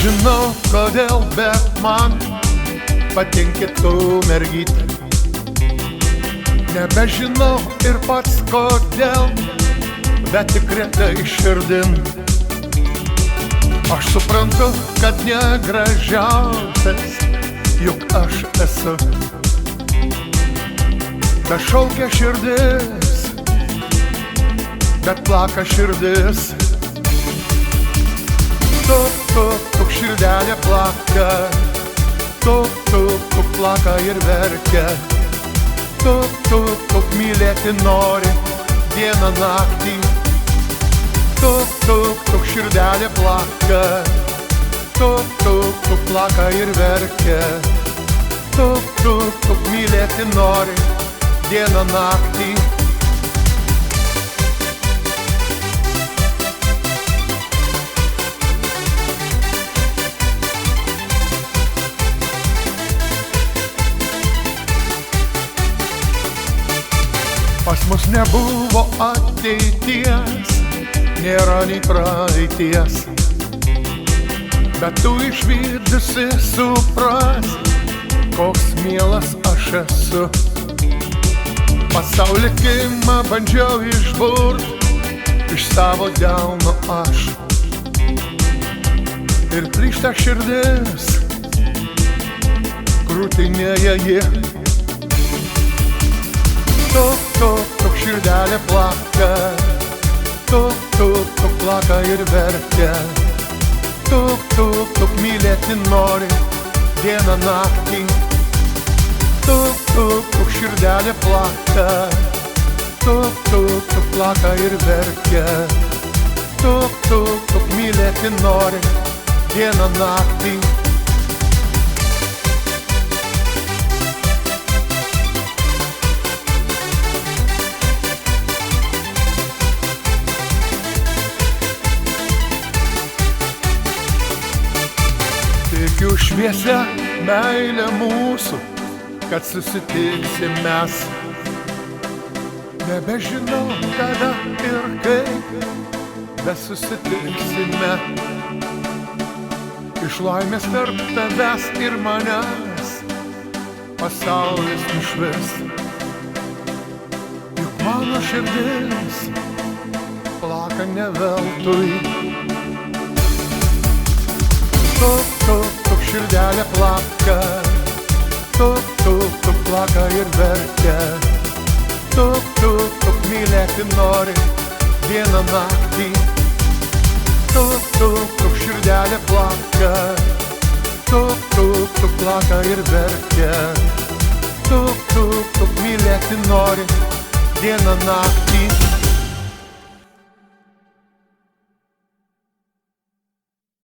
Nežinau kodėl, bet man patinki tu mergytė. Nebežinau ir pats kodėl, bet tik retai širdim. Aš suprantu, kad negražiausias juk aš esu. Bet šaukia širdis, bet plaka širdis. Tuk, tuk, tuk, širdelė plaka. Tuk, tuk, tuk, plaka ir verkia. Tuk, tuk, tuk, mylėti nori dieną naktį. Tuk, tuk, tuk, širdelė plaka. Tuk, tuk, tuk, plaka ir verkia. Tuk, tuk, tuk, mylėti nori dieną naktį. Pas mus nebuvo ateities, nėra nei praeities. Bet tu išvydusi suprasi, koks mielas aš esu. Pasaulį kimą bandžiau išburt iš savo delno aš. Ir plyšta širdis, krūtinėje ji. Tuk, tuk, tuk, širdelė plaka. Tuk, tuk, tuk, plaka ir verkia. Tuk, tuk, tuk, mylėti nori dieną naktį. Tuk, tuk, tuk, širdelė plaka. Tuk, tuk, tuk, plaka ir verkia. Tuk, tuk, tuk, mylėti nori dieną naktį. Tikiu šviesia meilė mūsų, kad susitiksim mes. Nebežinau kada ir kaip, bet susitiksime. Iš laimės tarp tavęs ir manęs pasaulis nušvis. Juk mano širdis plaka ne veltui. Tuk, tuk, tuk, širdelė plaka. Tuk, tuk, tuk, plaka ir verkia. Tuk, tuk, tuk, mylėti nori dieną naktį. Tuk, tuk, tuk, širdelė plaka. Tuk, tuk, tuk, plaka ir verkia. Tuk, tuk, tuk, mylėti nori dieną naktį.